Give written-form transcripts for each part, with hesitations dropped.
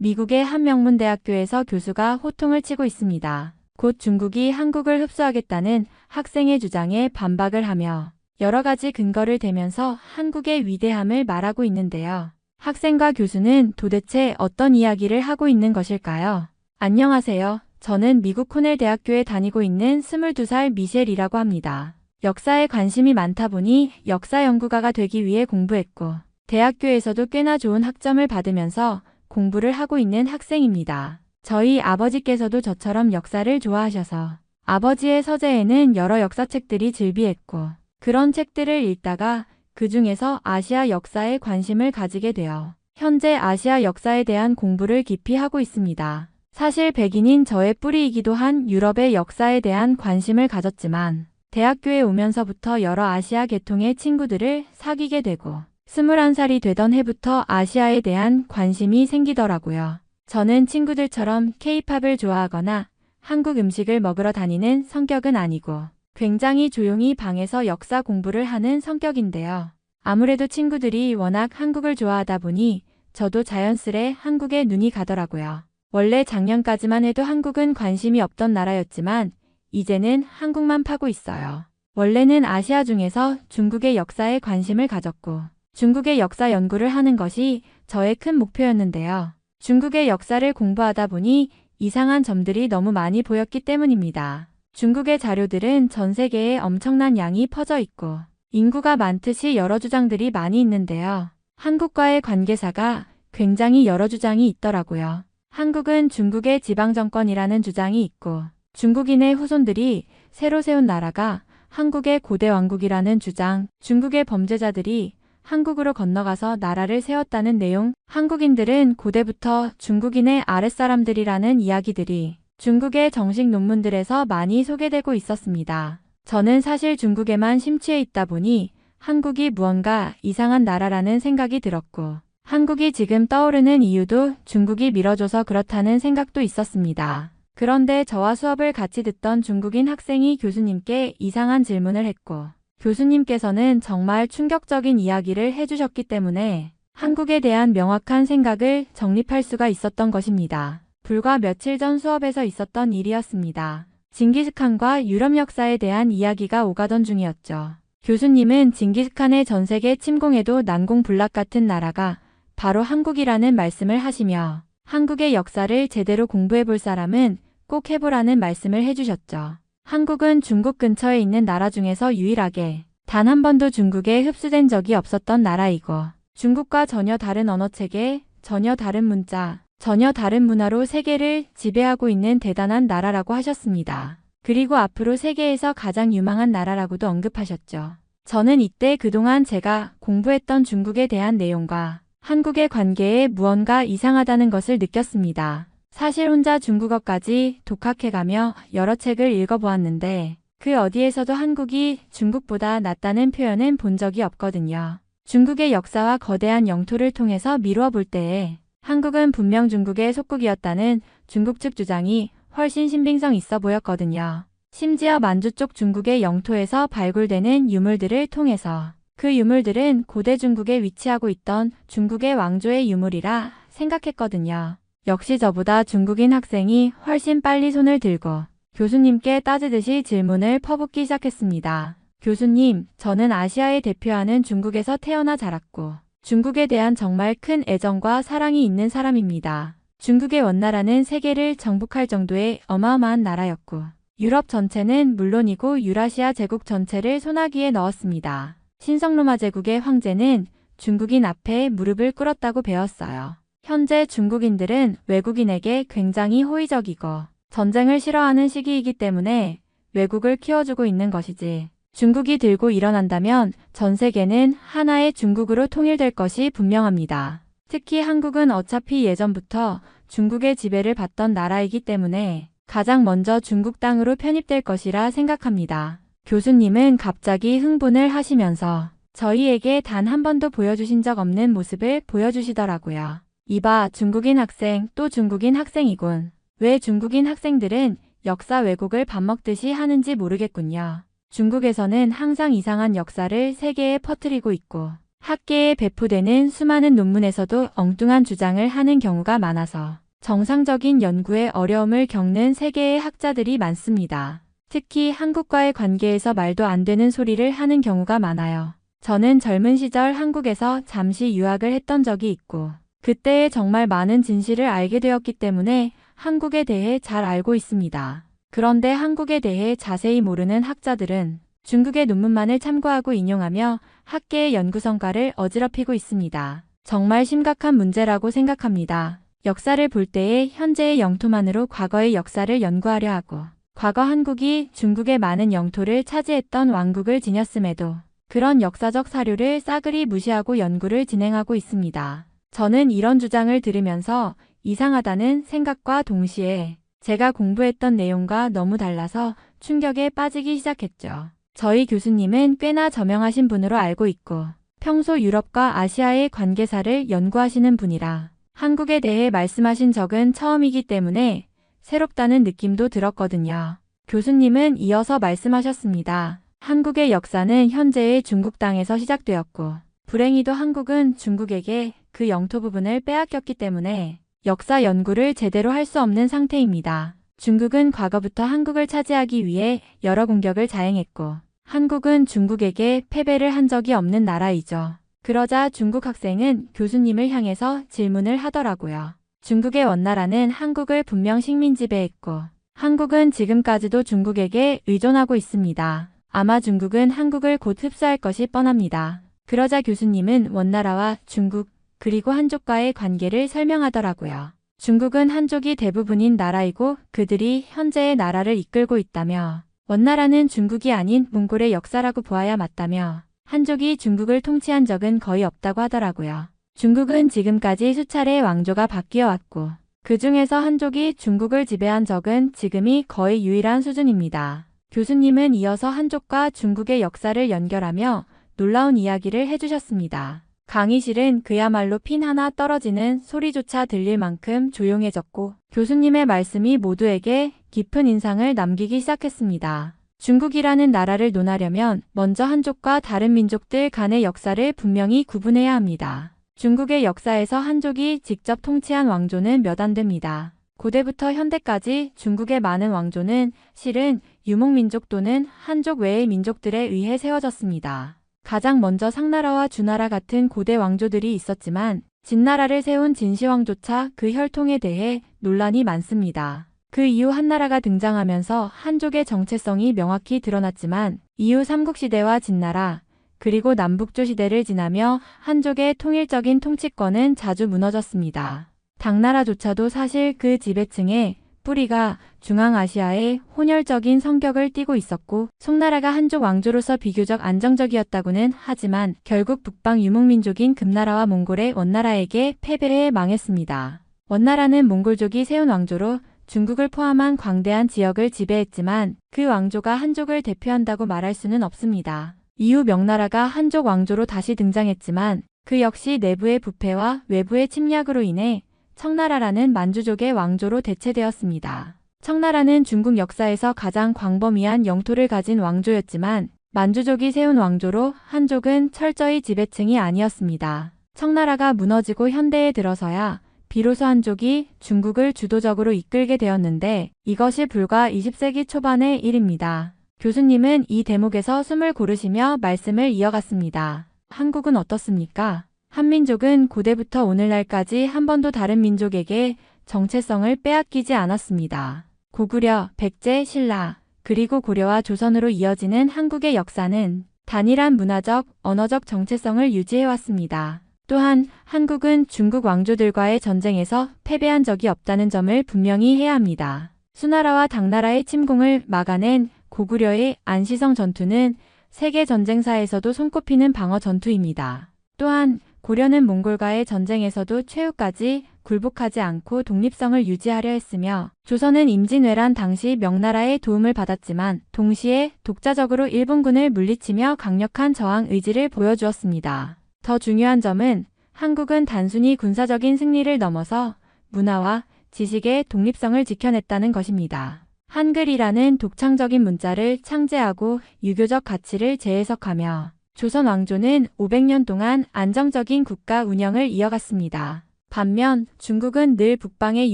미국의 한 명문 대학교에서 교수가 호통을 치고 있습니다. 곧 중국이 한국을 흡수하겠다는 학생의 주장에 반박을 하며 여러 가지 근거를 대면서 한국의 위대함을 말하고 있는데요. 학생과 교수는 도대체 어떤 이야기를 하고 있는 것일까요? 안녕하세요. 저는 미국 코넬 대학교에 다니고 있는 22살 미셸이라고 합니다. 역사에 관심이 많다 보니 역사 연구가가 되기 위해 공부했고 대학교에서도 꽤나 좋은 학점을 받으면서 공부를 하고 있는 학생입니다. 저희 아버지께서도 저처럼 역사를 좋아하셔서 아버지의 서재에는 여러 역사책들이 즐비했고 그런 책들을 읽다가 그 중에서 아시아 역사에 관심을 가지게 되어 현재 아시아 역사에 대한 공부를 깊이 하고 있습니다. 사실 백인인 저의 뿌리이기도 한 유럽의 역사에 대한 관심을 가졌지만 대학교에 오면서부터 여러 아시아 계통의 친구들을 사귀게 되고 21살이 되던 해부터 아시아에 대한 관심이 생기더라고요. 저는 친구들처럼 K-팝을 좋아하거나 한국 음식을 먹으러 다니는 성격은 아니고 굉장히 조용히 방에서 역사 공부를 하는 성격인데요. 아무래도 친구들이 워낙 한국을 좋아하다 보니 저도 자연스레 한국에 눈이 가더라고요. 원래 작년까지만 해도 한국은 관심이 없던 나라였지만 이제는 한국만 파고 있어요. 원래는 아시아 중에서 중국의 역사에 관심을 가졌고 중국의 역사 연구를 하는 것이 저의 큰 목표였는데요. 중국의 역사를 공부하다 보니 이상한 점들이 너무 많이 보였기 때문입니다. 중국의 자료들은 전 세계에 엄청난 양이 퍼져 있고 인구가 많듯이 여러 주장들이 많이 있는데요. 한국과의 관계사가 굉장히 여러 주장이 있더라고요. 한국은 중국의 지방정권이라는 주장이 있고 중국인의 후손들이 새로 세운 나라가 한국의 고대 왕국이라는 주장, 중국의 범죄자들이 한국으로 건너가서 나라를 세웠다는 내용, 한국인들은 고대부터 중국인의 아랫사람들이라는 이야기들이 중국의 정식 논문들에서 많이 소개되고 있었습니다. 저는 사실 중국에만 심취해 있다 보니 한국이 무언가 이상한 나라라는 생각이 들었고 한국이 지금 떠오르는 이유도 중국이 밀어줘서 그렇다는 생각도 있었습니다. 그런데 저와 수업을 같이 듣던 중국인 학생이 교수님께 이상한 질문을 했고 교수님께서는 정말 충격적인 이야기를 해주셨기 때문에 한국에 대한 명확한 생각을 정립할 수가 있었던 것입니다. 불과 며칠 전 수업에서 있었던 일이었습니다. 징기스칸과 유럽 역사에 대한 이야기가 오가던 중이었죠. 교수님은 징기스칸의 전세계 침공에도 난공불락 같은 나라가 바로 한국이라는 말씀을 하시며 한국의 역사를 제대로 공부해 볼 사람은 꼭 해보라는 말씀을 해주셨죠. 한국은 중국 근처에 있는 나라 중에서 유일하게 단 한 번도 중국에 흡수된 적이 없었던 나라이고 중국과 전혀 다른 언어체계, 전혀 다른 문자, 전혀 다른 문화로 세계를 지배하고 있는 대단한 나라라고 하셨습니다. 그리고 앞으로 세계에서 가장 유망한 나라라고도 언급하셨죠. 저는 이때 그동안 제가 공부했던 중국에 대한 내용과 한국의 관계에 무언가 이상하다는 것을 느꼈습니다. 사실 혼자 중국어까지 독학해가며 여러 책을 읽어보았는데 그 어디에서도 한국이 중국보다 낫다는 표현은 본 적이 없거든요. 중국의 역사와 거대한 영토를 통해서 미루어 볼 때에 한국은 분명 중국의 속국이었다는 중국 측 주장이 훨씬 신빙성 있어 보였거든요. 심지어 만주 쪽 중국의 영토에서 발굴되는 유물들을 통해서 그 유물들은 고대 중국에 위치하고 있던 중국의 왕조의 유물이라 생각했거든요. 역시 저보다 중국인 학생이 훨씬 빨리 손을 들고 교수님께 따지듯이 질문을 퍼붓기 시작했습니다. 교수님, 저는 아시아에 대표하는 중국에서 태어나 자랐고 중국에 대한 정말 큰 애정과 사랑이 있는 사람입니다. 중국의 원나라는 세계를 정복할 정도의 어마어마한 나라였고 유럽 전체는 물론이고 유라시아 제국 전체를 소나기에 넣었습니다. 신성로마 제국의 황제는 중국인 앞에 무릎을 꿇었다고 배웠어요. 현재 중국인들은 외국인에게 굉장히 호의적이고 전쟁을 싫어하는 시기이기 때문에 외국을 키워주고 있는 것이지 중국이 들고 일어난다면 전 세계는 하나의 중국으로 통일될 것이 분명합니다. 특히 한국은 어차피 예전부터 중국의 지배를 받던 나라이기 때문에 가장 먼저 중국 땅으로 편입될 것이라 생각합니다. 교수님은 갑자기 흥분을 하시면서 저희에게 단 한 번도 보여주신 적 없는 모습을 보여주시더라고요. 이봐, 중국인 학생, 또 중국인 학생이군. 왜 중국인 학생들은 역사 왜곡을 밥 먹듯이 하는지 모르겠군요. 중국에서는 항상 이상한 역사를 세계에 퍼뜨리고 있고 학계에 배포되는 수많은 논문에서도 엉뚱한 주장을 하는 경우가 많아서 정상적인 연구에 어려움을 겪는 세계의 학자들이 많습니다. 특히 한국과의 관계에서 말도 안 되는 소리를 하는 경우가 많아요. 저는 젊은 시절 한국에서 잠시 유학을 했던 적이 있고 그때에 정말 많은 진실을 알게 되었기 때문에 한국에 대해 잘 알고 있습니다. 그런데 한국에 대해 자세히 모르는 학자들은 중국의 논문만을 참고하고 인용하며 학계의 연구 성과를 어지럽히고 있습니다. 정말 심각한 문제라고 생각합니다. 역사를 볼 때에 현재의 영토만으로 과거의 역사를 연구하려 하고 과거 한국이 중국의 많은 영토를 차지했던 왕국을 지녔음에도 그런 역사적 사료를 싸그리 무시하고 연구를 진행하고 있습니다. 저는 이런 주장을 들으면서 이상하다는 생각과 동시에 제가 공부했던 내용과 너무 달라서 충격에 빠지기 시작했죠. 저희 교수님은 꽤나 저명하신 분으로 알고 있고 평소 유럽과 아시아의 관계사를 연구하시는 분이라 한국에 대해 말씀하신 적은 처음이기 때문에 새롭다는 느낌도 들었거든요. 교수님은 이어서 말씀하셨습니다. 한국의 역사는 현재의 중국 땅에서 시작되었고 불행히도 한국은 중국에게 그 영토 부분을 빼앗겼기 때문에 역사 연구를 제대로 할 수 없는 상태입니다. 중국은 과거부터 한국을 차지하기 위해 여러 공격을 자행했고 한국은 중국에게 패배를 한 적이 없는 나라이죠. 그러자 중국 학생은 교수님을 향해서 질문을 하더라고요. 중국의 원나라는 한국을 분명 식민 지배했고 한국은 지금까지도 중국에게 의존하고 있습니다. 아마 중국은 한국을 곧 흡수할 것이 뻔합니다. 그러자 교수님은 원나라와 중국 그리고 한족과의 관계를 설명하더라고요. 중국은 한족이 대부분인 나라이고 그들이 현재의 나라를 이끌고 있다며 원나라는 중국이 아닌 몽골의 역사라고 보아야 맞다며 한족이 중국을 통치한 적은 거의 없다고 하더라고요. 중국은 지금까지 수차례 왕조가 바뀌어 왔고 그 중에서 한족이 중국을 지배한 적은 지금이 거의 유일한 수준입니다. 교수님은 이어서 한족과 중국의 역사를 연결하며 놀라운 이야기를 해주셨습니다. 강의실은 그야말로 핀 하나 떨어지는 소리조차 들릴 만큼 조용해졌고 교수님의 말씀이 모두에게 깊은 인상을 남기기 시작했습니다. 중국이라는 나라를 논하려면 먼저 한족과 다른 민족들 간의 역사를 분명히 구분해야 합니다. 중국의 역사에서 한족이 직접 통치한 왕조는 몇 안 됩니다. 고대부터 현대까지 중국의 많은 왕조는 실은 유목민족 또는 한족 외의 민족들에 의해 세워졌습니다. 가장 먼저 상나라와 주나라 같은 고대 왕조들이 있었지만 진나라를 세운 진시황조차 그 혈통에 대해 논란이 많습니다. 그 이후 한나라가 등장하면서 한족의 정체성이 명확히 드러났지만 이후 삼국시대와 진나라 그리고 남북조 시대를 지나며 한족의 통일적인 통치권은 자주 무너졌습니다. 당나라조차도 사실 그 지배층의 뿌리가 중앙아시아의 혼혈적인 성격을 띠고 있었고 송나라가 한족 왕조로서 비교적 안정적이었다고는 하지만 결국 북방 유목민족인 금나라와 몽골의 원나라에게 패배해 망했습니다. 원나라는 몽골족이 세운 왕조로 중국을 포함한 광대한 지역을 지배했지만 그 왕조가 한족을 대표한다고 말할 수는 없습니다. 이후 명나라가 한족 왕조로 다시 등장했지만 그 역시 내부의 부패와 외부의 침략으로 인해 청나라라는 만주족의 왕조로 대체되었습니다. 청나라는 중국 역사에서 가장 광범위한 영토를 가진 왕조였지만 만주족이 세운 왕조로 한족은 철저히 지배층이 아니었습니다. 청나라가 무너지고 현대에 들어서야 비로소 한족이 중국을 주도적으로 이끌게 되었는데 이것이 불과 20세기 초반의 일입니다. 교수님은 이 대목에서 숨을 고르시며 말씀을 이어갔습니다. 한국은 어떻습니까? 한민족은 고대부터 오늘날까지 한 번도 다른 민족에게 정체성을 빼앗기지 않았습니다. 고구려, 백제, 신라, 그리고 고려와 조선으로 이어지는 한국의 역사는 단일한 문화적, 언어적 정체성을 유지해왔습니다. 또한 한국은 중국 왕조들과의 전쟁에서 패배한 적이 없다는 점을 분명히 해야 합니다. 수나라와 당나라의 침공을 막아낸 고구려의 안시성 전투는 세계 전쟁사에서도 손꼽히는 방어 전투입니다. 또한 고려는 몽골과의 전쟁에서도 최후까지 굴복하지 않고 독립성을 유지하려 했으며 조선은 임진왜란 당시 명나라의 도움을 받았지만 동시에 독자적으로 일본군을 물리치며 강력한 저항 의지를 보여주었습니다. 더 중요한 점은 한국은 단순히 군사적인 승리를 넘어서 문화와 지식의 독립성을 지켜냈다는 것입니다. 한글이라는 독창적인 문자를 창제하고 유교적 가치를 재해석하며 조선 왕조는 500년 동안 안정적인 국가 운영을 이어갔습니다. 반면 중국은 늘 북방의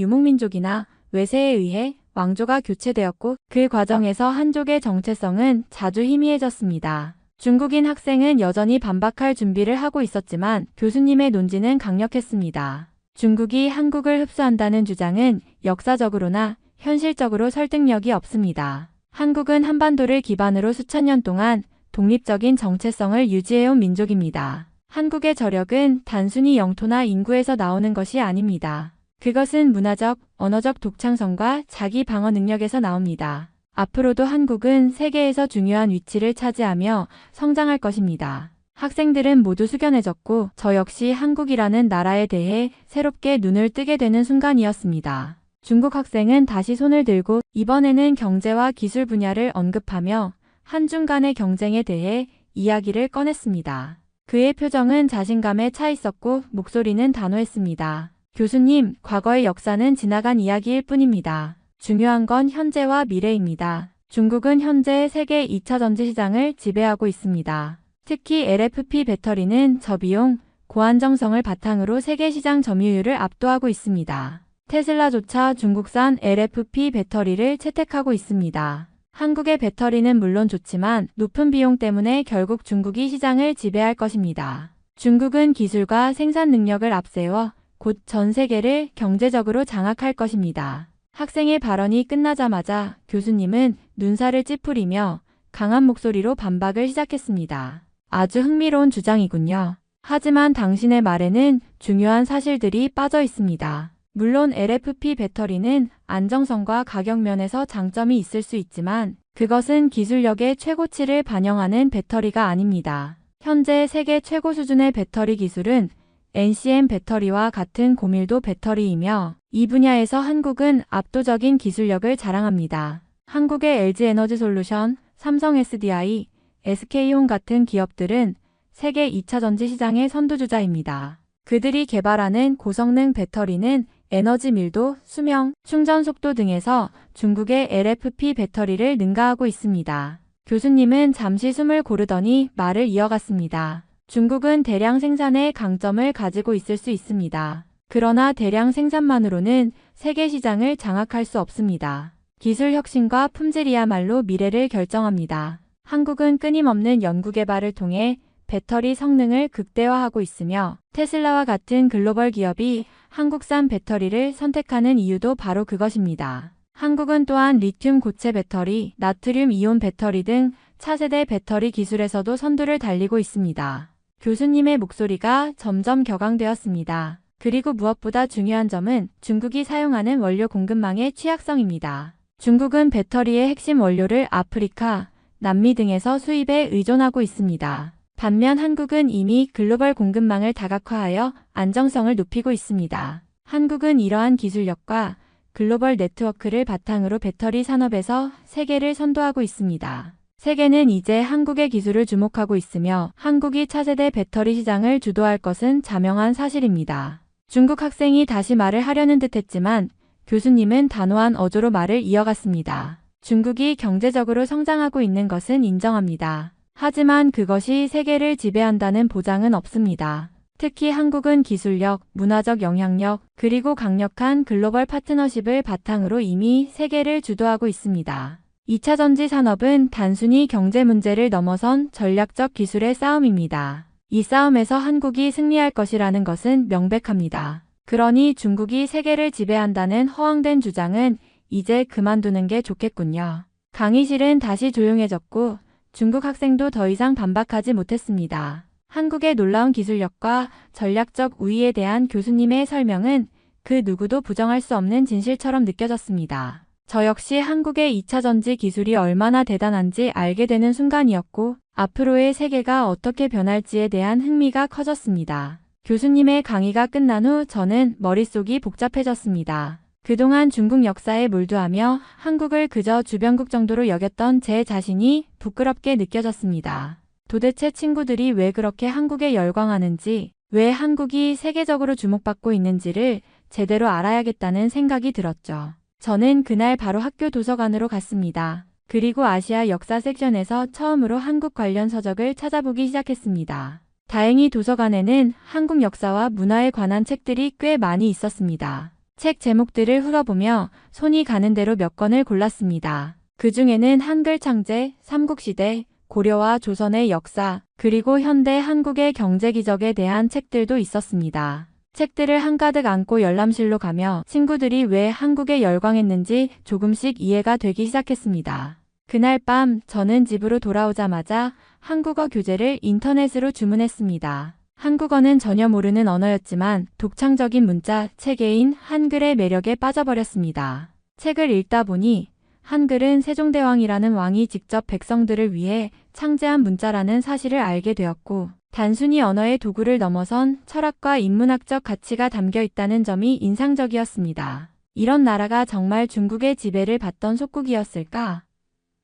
유목민족이나 외세에 의해 왕조가 교체되었고 그 과정에서 한족의 정체성은 자주 희미해졌습니다. 중국인 학생은 여전히 반박할 준비를 하고 있었지만 교수님의 논지는 강력했습니다. 중국이 한국을 흡수한다는 주장은 역사적으로나 현실적으로 설득력이 없습니다. 한국은 한반도를 기반으로 수천 년 동안 독립적인 정체성을 유지해온 민족입니다. 한국의 저력은 단순히 영토나 인구에서 나오는 것이 아닙니다. 그것은 문화적, 언어적 독창성과 자기 방어 능력에서 나옵니다. 앞으로도 한국은 세계에서 중요한 위치를 차지하며 성장할 것입니다. 학생들은 모두 숙연해졌고 저 역시 한국이라는 나라에 대해 새롭게 눈을 뜨게 되는 순간이었습니다. 중국 학생은 다시 손을 들고 이번에는 경제와 기술 분야를 언급하며 한중 간의 경쟁에 대해 이야기를 꺼냈습니다. 그의 표정은 자신감에 차 있었고 목소리는 단호했습니다. 교수님, 과거의 역사는 지나간 이야기일 뿐입니다. 중요한 건 현재와 미래입니다. 중국은 현재 세계 2차 전지 시장을 지배하고 있습니다. 특히 LFP 배터리는 저비용, 고안정성을 바탕으로 세계 시장 점유율을 압도하고 있습니다. 테슬라조차 중국산 LFP 배터리를 채택하고 있습니다. 한국의 배터리는 물론 좋지만 높은 비용 때문에 결국 중국이 시장을 지배할 것입니다. 중국은 기술과 생산 능력을 앞세워 곧 전 세계를 경제적으로 장악할 것입니다. 학생의 발언이 끝나자마자 교수님은 눈살을 찌푸리며 강한 목소리로 반박을 시작했습니다. 아주 흥미로운 주장이군요. 하지만 당신의 말에는 중요한 사실들이 빠져 있습니다. 물론 LFP 배터리는 안정성과 가격 면에서 장점이 있을 수 있지만 그것은 기술력의 최고치를 반영하는 배터리가 아닙니다. 현재 세계 최고 수준의 배터리 기술은 NCM 배터리와 같은 고밀도 배터리이며 이 분야에서 한국은 압도적인 기술력을 자랑합니다. 한국의 LG에너지솔루션, 삼성 SDI, SK온 같은 기업들은 세계 2차 전지 시장의 선두주자입니다. 그들이 개발하는 고성능 배터리는 에너지 밀도, 수명, 충전 속도 등에서 중국의 LFP 배터리를 능가하고 있습니다. 교수님은 잠시 숨을 고르더니 말을 이어갔습니다. 중국은 대량 생산의 강점을 가지고 있을 수 있습니다. 그러나 대량 생산만으로는 세계 시장을 장악할 수 없습니다. 기술 혁신과 품질이야말로 미래를 결정합니다. 한국은 끊임없는 연구개발을 통해 배터리 성능을 극대화하고 있으며 테슬라와 같은 글로벌 기업이 한국산 배터리를 선택하는 이유도 바로 그것입니다. 한국은 또한 리튬 고체 배터리, 나트륨 이온 배터리 등 차세대 배터리 기술에서도 선두를 달리고 있습니다. 교수님의 목소리가 점점 격앙되었습니다. 그리고 무엇보다 중요한 점은 중국이 사용하는 원료 공급망의 취약성입니다. 중국은 배터리의 핵심 원료를 아프리카, 남미 등에서 수입에 의존하고 있습니다. 반면 한국은 이미 글로벌 공급망을 다각화하여 안정성을 높이고 있습니다. 한국은 이러한 기술력과 글로벌 네트워크를 바탕으로 배터리 산업에서 세계를 선도하고 있습니다. 세계는 이제 한국의 기술을 주목하고 있으며 한국이 차세대 배터리 시장을 주도할 것은 자명한 사실입니다. 중국 학생이 다시 말을 하려는 듯했지만 교수님은 단호한 어조로 말을 이어갔습니다. 중국이 경제적으로 성장하고 있는 것은 인정합니다. 하지만 그것이 세계를 지배한다는 보장은 없습니다. 특히 한국은 기술력, 문화적 영향력, 그리고 강력한 글로벌 파트너십을 바탕으로 이미 세계를 주도하고 있습니다. 2차 전지 산업은 단순히 경제 문제를 넘어선 전략적 기술의 싸움입니다. 이 싸움에서 한국이 승리할 것이라는 것은 명백합니다. 그러니 중국이 세계를 지배한다는 허황된 주장은 이제 그만두는 게 좋겠군요. 강의실은 다시 조용해졌고 중국 학생도 더 이상 반박하지 못했습니다. 한국의 놀라운 기술력과 전략적 우위에 대한 교수님의 설명은 그 누구도 부정할 수 없는 진실처럼 느껴졌습니다. 저 역시 한국의 2차 전지 기술이 얼마나 대단한지 알게 되는 순간이었고 앞으로의 세계가 어떻게 변할지에 대한 흥미가 커졌습니다. 교수님의 강의가 끝난 후 저는 머릿속이 복잡해졌습니다. 그동안 중국 역사에 몰두하며 한국을 그저 주변국 정도로 여겼던 제 자신이 부끄럽게 느껴졌습니다. 도대체 친구들이 왜 그렇게 한국에 열광하는지, 왜 한국이 세계적으로 주목받고 있는지를 제대로 알아야겠다는 생각이 들었죠. 저는 그날 바로 학교 도서관으로 갔습니다. 그리고 아시아 역사 섹션에서 처음으로 한국 관련 서적을 찾아보기 시작했습니다. 다행히 도서관에는 한국 역사와 문화에 관한 책들이 꽤 많이 있었습니다. 책 제목들을 훑어보며 손이 가는 대로 몇 권을 골랐습니다. 그 중에는 한글 창제, 삼국시대, 고려와 조선의 역사, 그리고 현대 한국의 경제 기적에 대한 책들도 있었습니다. 책들을 한가득 안고 열람실로 가며 친구들이 왜 한국에 열광했는지 조금씩 이해가 되기 시작했습니다. 그날 밤 저는 집으로 돌아오자마자 한국어 교재를 인터넷으로 주문했습니다. 한국어는 전혀 모르는 언어였지만 독창적인 문자, 체계인 한글의 매력에 빠져버렸습니다. 책을 읽다 보니 한글은 세종대왕이라는 왕이 직접 백성들을 위해 창제한 문자라는 사실을 알게 되었고, 단순히 언어의 도구를 넘어선 철학과 인문학적 가치가 담겨 있다는 점이 인상적이었습니다. 이런 나라가 정말 중국의 지배를 받던 속국이었을까?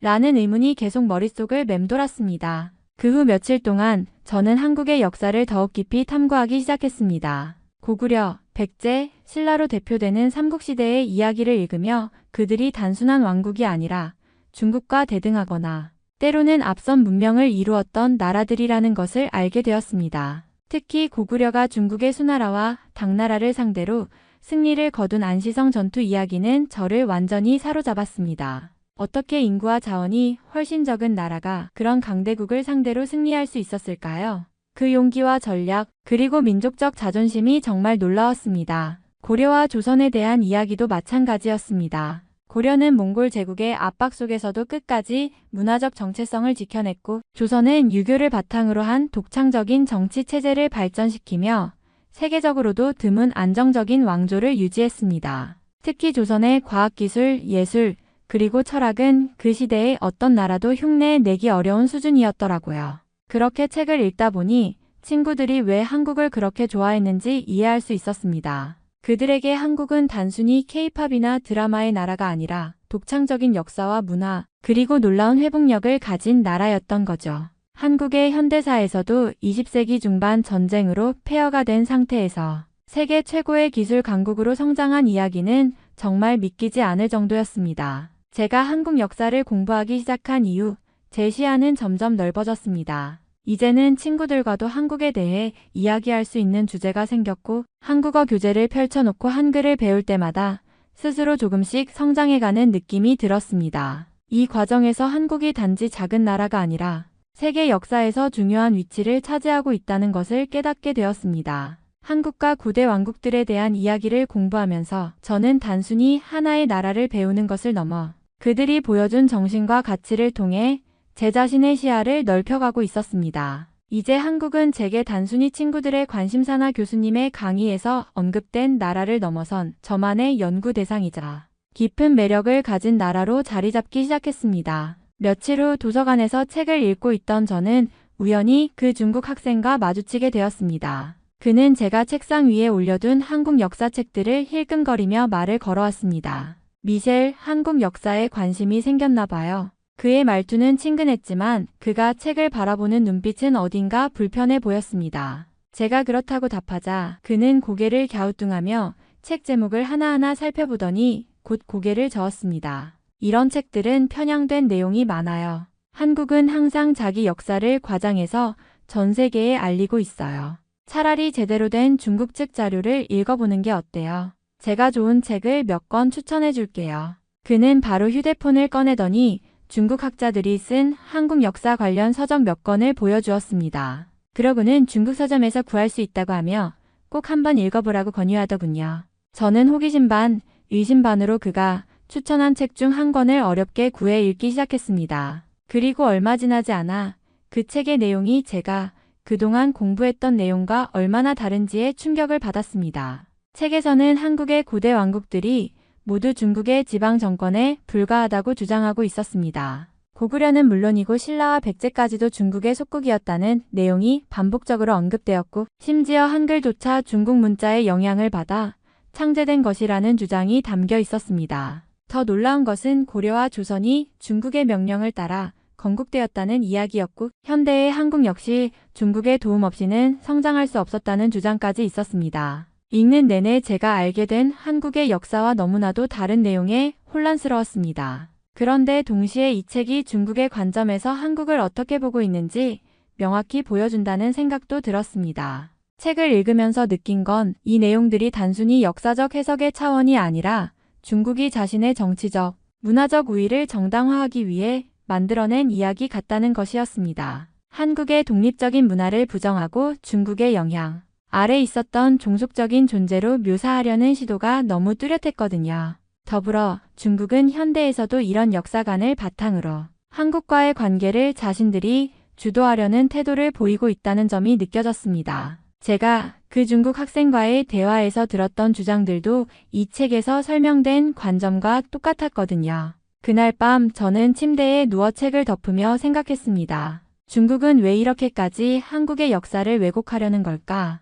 라는 의문이 계속 머릿속을 맴돌았습니다. 그 후 며칠 동안 저는 한국의 역사를 더욱 깊이 탐구하기 시작했습니다. 고구려, 백제, 신라로 대표되는 삼국시대의 이야기를 읽으며 그들이 단순한 왕국이 아니라 중국과 대등하거나 때로는 앞선 문명을 이루었던 나라들이라는 것을 알게 되었습니다. 특히 고구려가 중국의 수나라와 당나라를 상대로 승리를 거둔 안시성 전투 이야기는 저를 완전히 사로잡았습니다. 어떻게 인구와 자원이 훨씬 적은 나라가 그런 강대국을 상대로 승리할 수 있었을까요? 그 용기와 전략, 그리고 민족적 자존심이 정말 놀라웠습니다. 고려와 조선에 대한 이야기도 마찬가지였습니다. 고려는 몽골 제국의 압박 속에서도 끝까지 문화적 정체성을 지켜냈고, 조선은 유교를 바탕으로 한 독창적인 정치 체제를 발전시키며 세계적으로도 드문 안정적인 왕조를 유지했습니다. 특히 조선의 과학기술, 예술, 그리고 철학은 그 시대의 어떤 나라도 흉내내기 어려운 수준이었더라고요. 그렇게 책을 읽다 보니 친구들이 왜 한국을 그렇게 좋아했는지 이해할 수 있었습니다. 그들에게 한국은 단순히 K-팝이나 드라마의 나라가 아니라 독창적인 역사와 문화, 그리고 놀라운 회복력을 가진 나라였던 거죠. 한국의 현대사에서도 20세기 중반 전쟁으로 폐허가 된 상태에서 세계 최고의 기술 강국으로 성장한 이야기는 정말 믿기지 않을 정도였습니다. 제가 한국 역사를 공부하기 시작한 이후 제 시야는 점점 넓어졌습니다. 이제는 친구들과도 한국에 대해 이야기할 수 있는 주제가 생겼고, 한국어 교재를 펼쳐놓고 한글을 배울 때마다 스스로 조금씩 성장해가는 느낌이 들었습니다. 이 과정에서 한국이 단지 작은 나라가 아니라 세계 역사에서 중요한 위치를 차지하고 있다는 것을 깨닫게 되었습니다. 한국과 고대 왕국들에 대한 이야기를 공부하면서 저는 단순히 하나의 나라를 배우는 것을 넘어 그들이 보여준 정신과 가치를 통해 제 자신의 시야를 넓혀가고 있었습니다. 이제 한국은 제게 단순히 친구들의 관심사나 교수님의 강의에서 언급된 나라를 넘어선 저만의 연구 대상이자 깊은 매력을 가진 나라로 자리 잡기 시작했습니다. 며칠 후 도서관에서 책을 읽고 있던 저는 우연히 그 중국 학생과 마주치게 되었습니다. 그는 제가 책상 위에 올려둔 한국 역사책들을 힐끔거리며 말을 걸어왔습니다. 미셸, 한국 역사에 관심이 생겼나 봐요. 그의 말투는 친근했지만 그가 책을 바라보는 눈빛은 어딘가 불편해 보였습니다. 제가 그렇다고 답하자 그는 고개를 갸우뚱하며 책 제목을 하나하나 살펴보더니 곧 고개를 저었습니다. 이런 책들은 편향된 내용이 많아요. 한국은 항상 자기 역사를 과장해서 전 세계에 알리고 있어요. 차라리 제대로 된 중국 측 자료를 읽어보는 게 어때요? 제가 좋은 책을 몇 권 추천해 줄게요. 그는 바로 휴대폰을 꺼내더니 중국 학자들이 쓴 한국 역사 관련 서적 몇 권을 보여주었습니다. 그러고는 중국 서점에서 구할 수 있다고 하며 꼭 한번 읽어보라고 권유하더군요. 저는 호기심 반, 의심 반으로 그가 추천한 책 중 한 권을 어렵게 구해 읽기 시작했습니다. 그리고 얼마 지나지 않아 그 책의 내용이 제가 그동안 공부했던 내용과 얼마나 다른지에 충격을 받았습니다. 책에서는 한국의 고대 왕국들이 모두 중국의 지방 정권에 불과하다고 주장하고 있었습니다. 고구려는 물론이고 신라와 백제까지도 중국의 속국이었다는 내용이 반복적으로 언급되었고, 심지어 한글조차 중국 문자의 영향을 받아 창제된 것이라는 주장이 담겨 있었습니다. 더 놀라운 것은 고려와 조선이 중국의 명령을 따라 건국되었다는 이야기였고, 현대의 한국 역시 중국의 도움 없이는 성장할 수 없었다는 주장까지 있었습니다. 읽는 내내 제가 알게 된 한국의 역사와 너무나도 다른 내용에 혼란스러웠습니다. 그런데 동시에 이 책이 중국의 관점에서 한국을 어떻게 보고 있는지 명확히 보여준다는 생각도 들었습니다. 책을 읽으면서 느낀 건 이 내용들이 단순히 역사적 해석의 차원이 아니라 중국이 자신의 정치적, 문화적 우위를 정당화하기 위해 만들어낸 이야기 같다는 것이었습니다. 한국의 독립적인 문화를 부정하고 중국의 영향 아래 있었던 종속적인 존재로 묘사하려는 시도가 너무 뚜렷했거든요. 더불어 중국은 현대에서도 이런 역사관을 바탕으로 한국과의 관계를 자신들이 주도하려는 태도를 보이고 있다는 점이 느껴졌습니다. 제가 그 중국 학생과의 대화에서 들었던 주장들도 이 책에서 설명된 관점과 똑같았거든요. 그날 밤 저는 침대에 누워 책을 덮으며 생각했습니다. 중국은 왜 이렇게까지 한국의 역사를 왜곡하려는 걸까?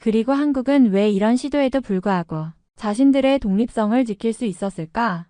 그리고 한국은 왜 이런 시도에도 불구하고 자신들의 독립성을 지킬 수 있었을까?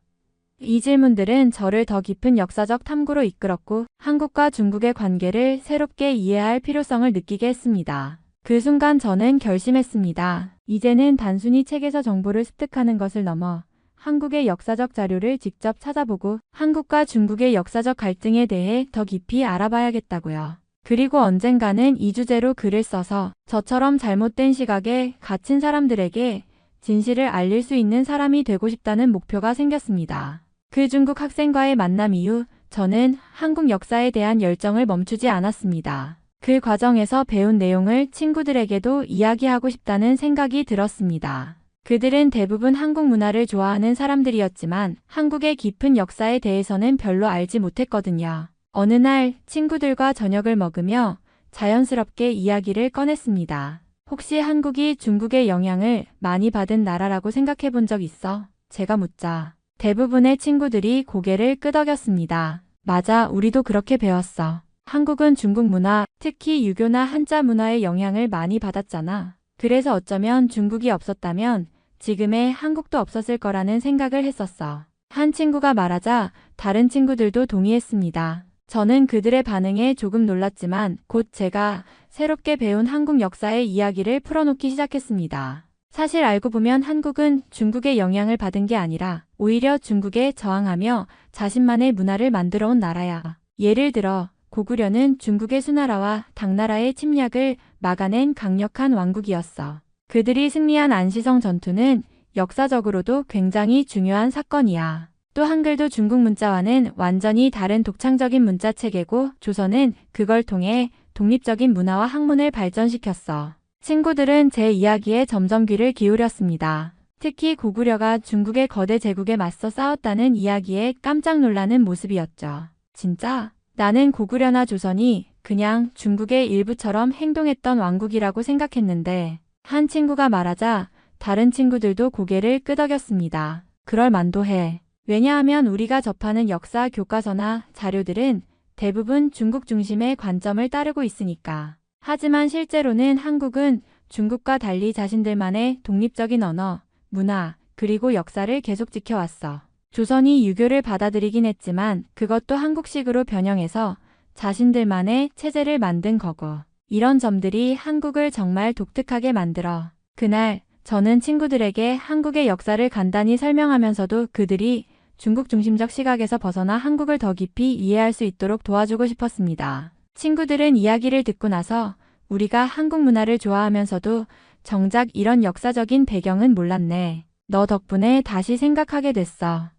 이 질문들은 저를 더 깊은 역사적 탐구로 이끌었고 한국과 중국의 관계를 새롭게 이해할 필요성을 느끼게 했습니다. 그 순간 저는 결심했습니다. 이제는 단순히 책에서 정보를 습득하는 것을 넘어 한국의 역사적 자료를 직접 찾아보고 한국과 중국의 역사적 갈등에 대해 더 깊이 알아봐야겠다고요. 그리고 언젠가는 이 주제로 글을 써서 저처럼 잘못된 시각에 갇힌 사람들에게 진실을 알릴 수 있는 사람이 되고 싶다는 목표가 생겼습니다. 그 중국 학생과의 만남 이후 저는 한국 역사에 대한 열정을 멈추지 않았습니다. 그 과정에서 배운 내용을 친구들에게도 이야기하고 싶다는 생각이 들었습니다. 그들은 대부분 한국 문화를 좋아하는 사람들이었지만 한국의 깊은 역사에 대해서는 별로 알지 못했거든요. 어느 날 친구들과 저녁을 먹으며 자연스럽게 이야기를 꺼냈습니다. 혹시 한국이 중국의 영향을 많이 받은 나라라고 생각해 본 적 있어? 제가 묻자 대부분의 친구들이 고개를 끄덕였습니다. 맞아, 우리도 그렇게 배웠어. 한국은 중국 문화, 특히 유교나 한자 문화의 영향을 많이 받았잖아. 그래서 어쩌면 중국이 없었다면 지금의 한국도 없었을 거라는 생각을 했었어. 한 친구가 말하자 다른 친구들도 동의했습니다. 저는 그들의 반응에 조금 놀랐지만 곧 제가 새롭게 배운 한국 역사의 이야기를 풀어놓기 시작했습니다. 사실 알고 보면 한국은 중국의 영향을 받은 게 아니라 오히려 중국에 저항하며 자신만의 문화를 만들어 온 나라야. 예를 들어 고구려는 중국의 수나라와 당나라의 침략을 막아낸 강력한 왕국이었어. 그들이 승리한 안시성 전투는 역사적으로도 굉장히 중요한 사건이야. 또 한글도 중국 문자와는 완전히 다른 독창적인 문자 체계고 조선은 그걸 통해 독립적인 문화와 학문을 발전시켰어. 친구들은 제 이야기에 점점 귀를 기울였습니다. 특히 고구려가 중국의 거대 제국에 맞서 싸웠다는 이야기에 깜짝 놀라는 모습이었죠. 진짜? 나는 고구려나 조선이 그냥 중국의 일부처럼 행동했던 왕국이라고 생각했는데 한 친구가 말하자 다른 친구들도 고개를 끄덕였습니다. 그럴 만도 해. 왜냐하면 우리가 접하는 역사 교과서나 자료들은 대부분 중국 중심의 관점을 따르고 있으니까. 하지만 실제로는 한국은 중국과 달리 자신들만의 독립적인 언어, 문화, 그리고 역사를 계속 지켜왔어. 조선이 유교를 받아들이긴 했지만 그것도 한국식으로 변형해서 자신들만의 체제를 만든 거고 이런 점들이 한국을 정말 독특하게 만들어. 그날 저는 친구들에게 한국의 역사를 간단히 설명하면서도 그들이 중국 중심적 시각에서 벗어나 한국을 더 깊이 이해할 수 있도록 도와주고 싶었습니다. 친구들은 이야기를 듣고 나서 우리가 한국 문화를 좋아하면서도 정작 이런 역사적인 배경은 몰랐네. 너 덕분에 다시 생각하게 됐어.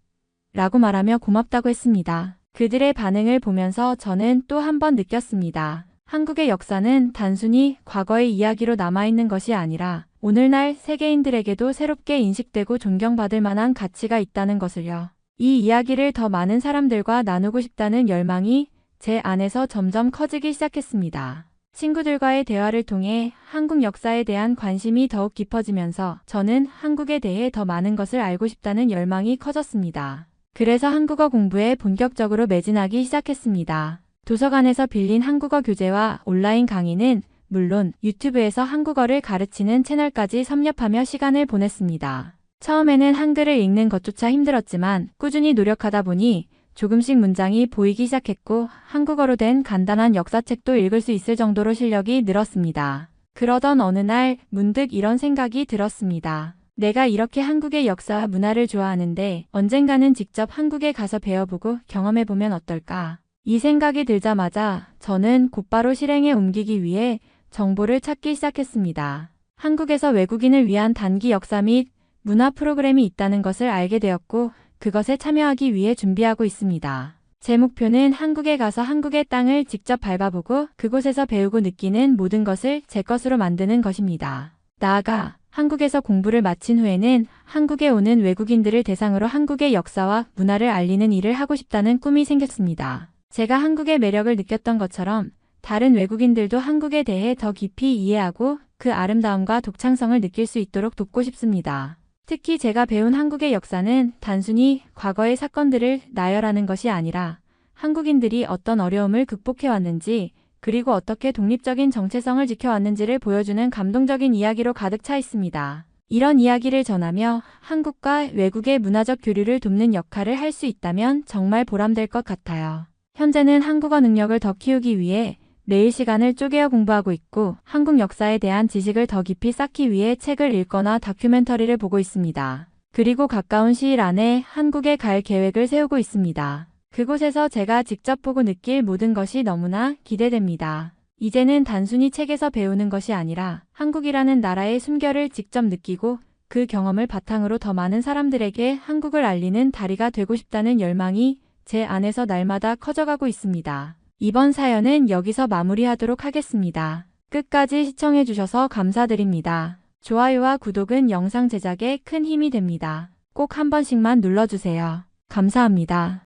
라고 말하며 고맙다고 했습니다. 그들의 반응을 보면서 저는 또 한 번 느꼈습니다. 한국의 역사는 단순히 과거의 이야기로 남아있는 것이 아니라 오늘날 세계인들에게도 새롭게 인식되고 존경받을 만한 가치가 있다는 것을요. 이 이야기를 더 많은 사람들과 나누고 싶다는 열망이 제 안에서 점점 커지기 시작했습니다. 친구들과의 대화를 통해 한국 역사에 대한 관심이 더욱 깊어지면서 저는 한국에 대해 더 많은 것을 알고 싶다는 열망이 커졌습니다. 그래서 한국어 공부에 본격적으로 매진하기 시작했습니다. 도서관에서 빌린 한국어 교재와 온라인 강의는 물론 유튜브에서 한국어를 가르치는 채널까지 섭렵하며 시간을 보냈습니다. 처음에는 한글을 읽는 것조차 힘들었지만 꾸준히 노력하다 보니 조금씩 문장이 보이기 시작했고 한국어로 된 간단한 역사책도 읽을 수 있을 정도로 실력이 늘었습니다. 그러던 어느 날 문득 이런 생각이 들었습니다. 내가 이렇게 한국의 역사와 문화를 좋아하는데 언젠가는 직접 한국에 가서 배워보고 경험해보면 어떨까? 이 생각이 들자마자 저는 곧바로 실행에 옮기기 위해 정보를 찾기 시작했습니다. 한국에서 외국인을 위한 단기 역사 및 문화 프로그램이 있다는 것을 알게 되었고 그것에 참여하기 위해 준비하고 있습니다. 제 목표는 한국에 가서 한국의 땅을 직접 밟아보고 그곳에서 배우고 느끼는 모든 것을 제 것으로 만드는 것입니다. 나아가 한국에서 공부를 마친 후에는 한국에 오는 외국인들을 대상으로 한국의 역사와 문화를 알리는 일을 하고 싶다는 꿈이 생겼습니다. 제가 한국의 매력을 느꼈던 것처럼 다른 외국인들도 한국에 대해 더 깊이 이해하고 그 아름다움과 독창성을 느낄 수 있도록 돕고 싶습니다. 특히 제가 배운 한국의 역사는 단순히 과거의 사건들을 나열하는 것이 아니라 한국인들이 어떤 어려움을 극복해왔는지 그리고 어떻게 독립적인 정체성을 지켜왔는지를 보여주는 감동적인 이야기로 가득 차 있습니다. 이런 이야기를 전하며 한국과 외국의 문화적 교류를 돕는 역할을 할 수 있다면 정말 보람될 것 같아요. 현재는 한국어 능력을 더 키우기 위해 매일 시간을 쪼개어 공부하고 있고 한국 역사에 대한 지식을 더 깊이 쌓기 위해 책을 읽거나 다큐멘터리를 보고 있습니다. 그리고 가까운 시일 안에 한국에 갈 계획을 세우고 있습니다. 그곳에서 제가 직접 보고 느낄 모든 것이 너무나 기대됩니다. 이제는 단순히 책에서 배우는 것이 아니라 한국이라는 나라의 숨결을 직접 느끼고 그 경험을 바탕으로 더 많은 사람들에게 한국을 알리는 다리가 되고 싶다는 열망이 제 안에서 날마다 커져가고 있습니다. 이번 사연은 여기서 마무리하도록 하겠습니다. 끝까지 시청해주셔서 감사드립니다. 좋아요와 구독은 영상 제작에 큰 힘이 됩니다. 꼭 한 번씩만 눌러주세요. 감사합니다.